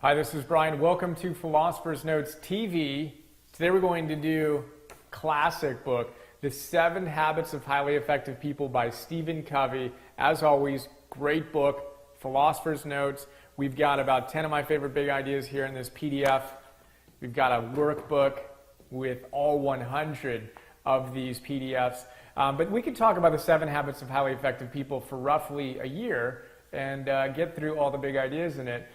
Hi, this is Brian. Welcome to Philosopher's Notes TV. Today we're going to do classic book, The 7 Habits of Highly Effective People by Stephen Covey. As always, great book, Philosopher's Notes. We've got about 10 of my favorite big ideas here in this PDF. We've got a workbook with all 100 of these PDFs. But we could talk about the 7 Habits of Highly Effective People for roughly a year and get through all the big ideas in it.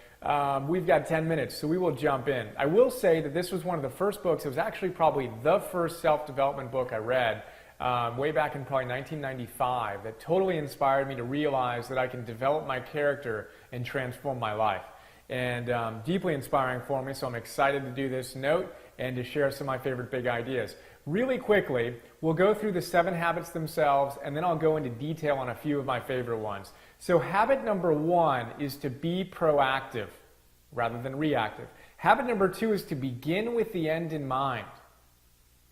We've got 10 minutes, so we will jump in. I will say that this was one of the first books. It was actually probably the first self-development book I read way back in probably 1995 that totally inspired me to realize that I can develop my character and transform my life. And deeply inspiring for me, so I'm excited to do this note and to share some of my favorite big ideas. Really quickly, we'll go through the 7 habits themselves, and then I'll go into detail on a few of my favorite ones. So habit number 1 is to be proactive rather than reactive. Habit number 2 is to begin with the end in mind.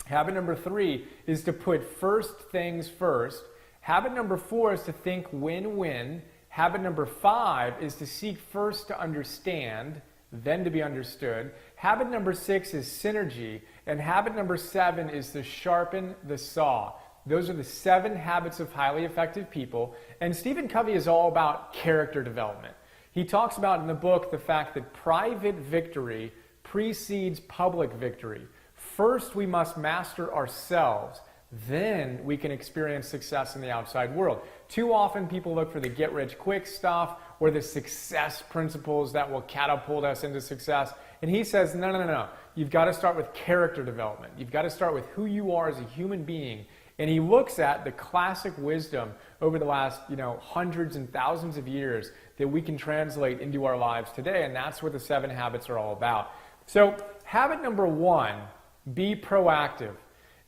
Habit number 3 is to put first things first. Habit number 4 is to think win-win. Habit number 5 is to seek first to understand, then to be understood. Habit number 6 is synergy. And habit number 7 is to sharpen the saw. Those are the 7 habits of highly effective people. And Stephen Covey is all about character development. He talks about in the book the fact that private victory precedes public victory. First, we must master ourselves. Then we can experience success in the outside world. Too often people look for the get-rich-quick stuff or the success principles that will catapult us into success. And he says, no. You've got to start with character development. You've got to start with who you are as a human being. And he looks at the classic wisdom over the last, hundreds and thousands of years that we can translate into our lives today. And that's what the 7 habits are all about. So habit number 1, be proactive.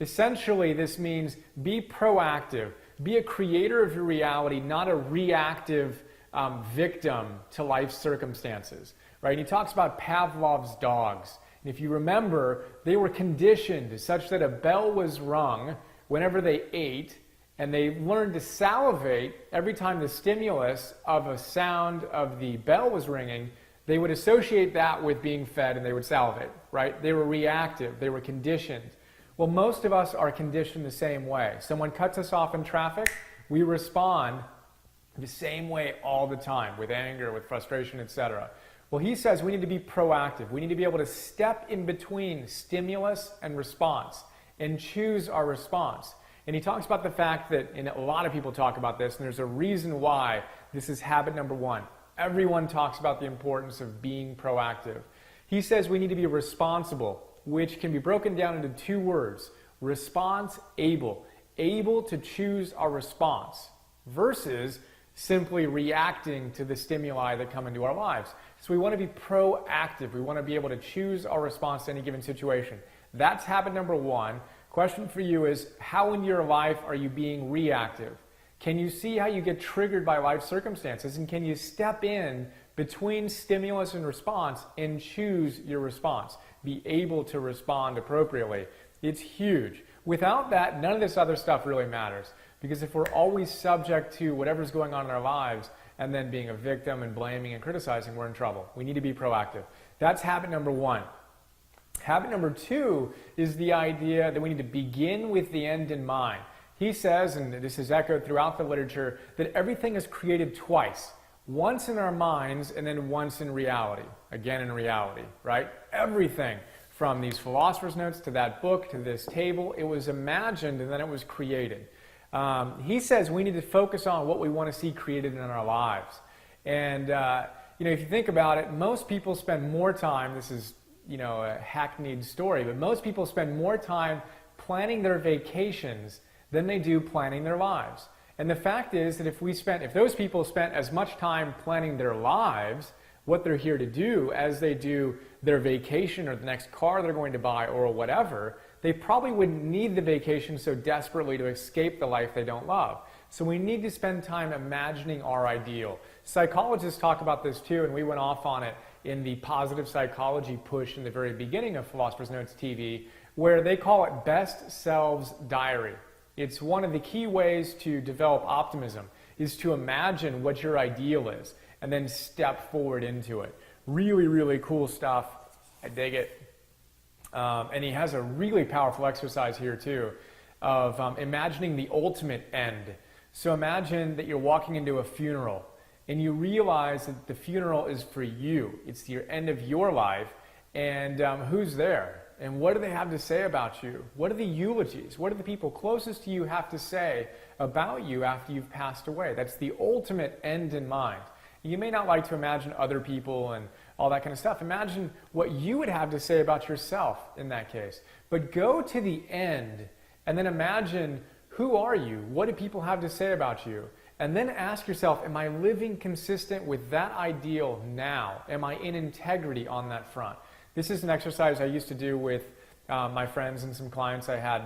Essentially, this means be proactive. Be a creator of your reality, not a reactive victim to life's circumstances. Right? And he talks about Pavlov's dogs. And if you remember, they were conditioned such that a bell was rung whenever they ate, and they learned to salivate every time the stimulus of a sound of the bell was ringing. They would associate that with being fed, and they would salivate. Right? They were reactive. They were conditioned. Well, most of us are conditioned the same way. Someone cuts us off in traffic, we respond the same way all the time, with anger, with frustration, etc. Well, he says we need to be proactive. We need to be able to step in between stimulus and response and choose our response. And he talks about the fact that, and a lot of people talk about this, and there's a reason why this is habit number 1. Everyone talks about the importance of being proactive. He says we need to be responsible, which can be broken down into 2 words, response able. Able to choose our response versus simply reacting to the stimuli that come into our lives. So we want to be proactive. We want to be able to choose our response to any given situation. That's habit number 1. Question for you is, how in your life are you being reactive? Can you see how you get triggered by life circumstances? And can you step in between stimulus and response and choose your response? Be able to respond appropriately. It's huge. Without that, none of this other stuff really matters. Because if we're always subject to whatever's going on in our lives and then being a victim and blaming and criticizing, we're in trouble. We need to be proactive. That's habit number 1. Habit number 2 is the idea that we need to begin with the end in mind. He says, and this is echoed throughout the literature, that everything is created twice. Once in our minds and then once in reality. Again in reality, right? Everything from these philosopher's notes to that book to this table, it was imagined and then it was created. He says we need to focus on what we want to see created in our lives. And, if you think about it, most people spend more time, this is, a hackneyed story, but most people spend more time planning their vacations than they do planning their lives. And the fact is that if those people spent as much time planning their lives, what they're here to do, as they do their vacation or the next car they're going to buy or whatever, they probably wouldn't need the vacation so desperately to escape the life they don't love. So we need to spend time imagining our ideal. Psychologists talk about this too, and we went off on it in the positive psychology push in the very beginning of Philosopher's Notes TV, where they call it Best Selves Diary. It's one of the key ways to develop optimism is to imagine what your ideal is and then step forward into it. Really, really cool stuff. I dig it. And he has a really powerful exercise here too of imagining the ultimate end. So imagine that you're walking into a funeral and you realize that the funeral is for you. It's the end of your life. And who's there? And what do they have to say about you? What are the eulogies? What do the people closest to you have to say about you after you've passed away? That's the ultimate end in mind. You may not like to imagine other people and all that kind of stuff. Imagine what you would have to say about yourself in that case. But go to the end and then imagine, who are you? What do people have to say about you? And then ask yourself, am I living consistent with that ideal now? Am I in integrity on that front? This is an exercise I used to do with my friends and some clients I had.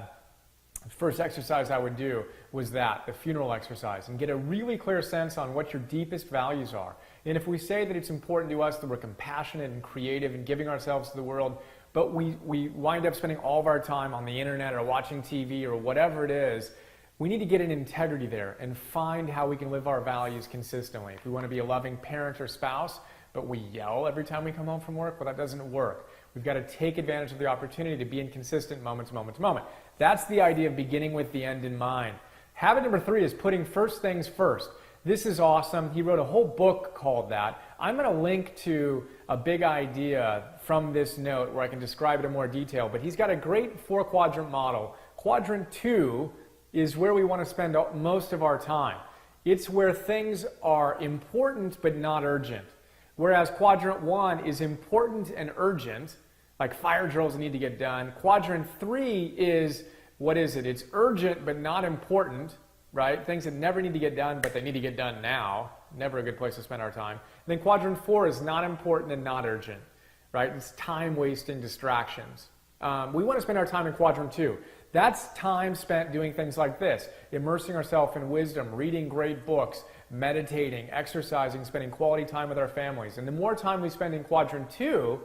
The first exercise I would do was the funeral exercise, and get a really clear sense on what your deepest values are. And if we say that it's important to us that we're compassionate and creative and giving ourselves to the world, but we wind up spending all of our time on the internet or watching TV or whatever it is, we need to get an integrity there and find how we can live our values consistently. If we want to be a loving parent or spouse, but we yell every time we come home from work, well, that doesn't work. We've got to take advantage of the opportunity to be in consistent moment to moment to moment. That's the idea of beginning with the end in mind. Habit number 3 is putting first things first. This is awesome. He wrote a whole book called that. I'm going to link to a big idea from this note where I can describe it in more detail, but he's got a great 4-quadrant model. Quadrant 2 is where we want to spend most of our time. It's where things are important but not urgent. Whereas quadrant 1 is important and urgent, like fire drills that need to get done. Quadrant 3 is, what is it? It's urgent but not important, right? Things that never need to get done, but they need to get done now. Never a good place to spend our time. And then quadrant 4 is not important and not urgent, right? It's time-wasting distractions. We want to spend our time in quadrant 2. That's time spent doing things like this, immersing ourselves in wisdom, reading great books, meditating, exercising, spending quality time with our families. And the more time we spend in quadrant 2,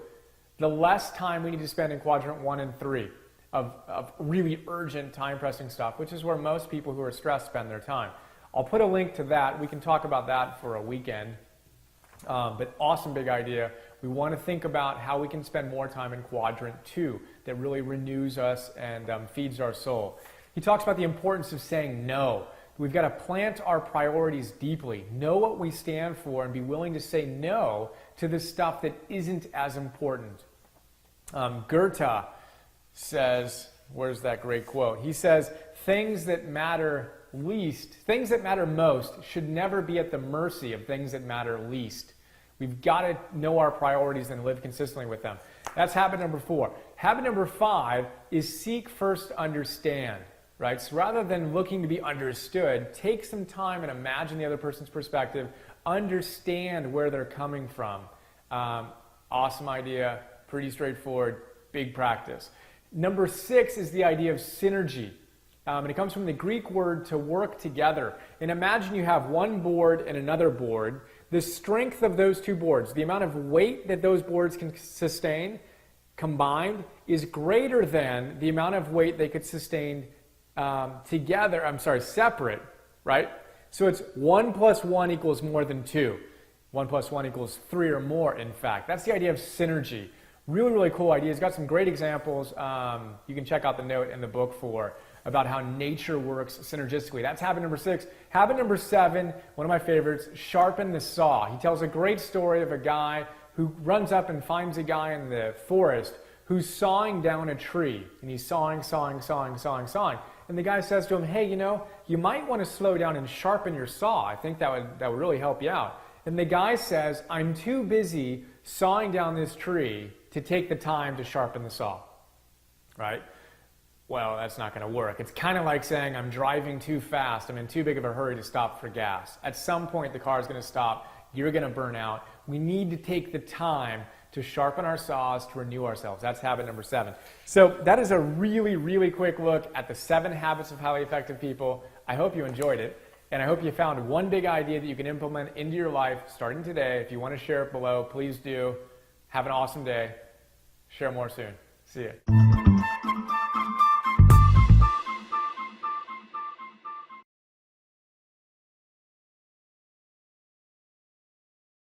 the less time we need to spend in quadrant 1 and 3 of really urgent, time-pressing stuff, which is where most people who are stressed spend their time. I'll put a link to that. We can talk about that for a weekend. But awesome big idea. We want to think about how we can spend more time in quadrant 2 that really renews us and feeds our soul. He talks about the importance of saying no. We've got to plant our priorities deeply, know what we stand for, and be willing to say no to the stuff that isn't as important. Goethe says, where's that great quote? He says, things that matter most should never be at the mercy of things that matter least. We've got to know our priorities and live consistently with them. That's habit number 4. Habit number 5 is seek first to understand. Right? So rather than looking to be understood, take some time and imagine the other person's perspective, understand where they're coming from. Awesome idea, pretty straightforward, big practice. Number 6 is the idea of synergy. And it comes from the Greek word to work together. And imagine you have one board and another board. The strength of those two boards, the amount of weight that those boards can sustain combined, is greater than the amount of weight they could sustain separate, right? So it's 1 plus 1 equals more than 2. 1 plus 1 equals 3 or more, in fact. That's the idea of synergy. Really, really cool idea. He's got some great examples. You can check out the note in the book about how nature works synergistically. That's habit number 6. Habit number 7, one of my favorites, sharpen the saw. He tells a great story of a guy who runs up and finds a guy in the forest who's sawing down a tree. And he's sawing. And the guy says to him, hey, you might want to slow down and sharpen your saw. I think that would really help you out. And the guy says, I'm too busy sawing down this tree to take the time to sharpen the saw. Right? Well, that's not going to work. It's kind of like saying, I'm driving too fast. I'm in too big of a hurry to stop for gas. At some point, the car is going to stop. You're going to burn out. We need to take the time to sharpen our saws, to renew ourselves. That's habit number 7. So that is a really, really quick look at the 7 habits of highly effective people. I hope you enjoyed it, and I hope you found one big idea that you can implement into your life starting today. If you want to share it below, please do. Have an awesome day. Share more soon. See ya.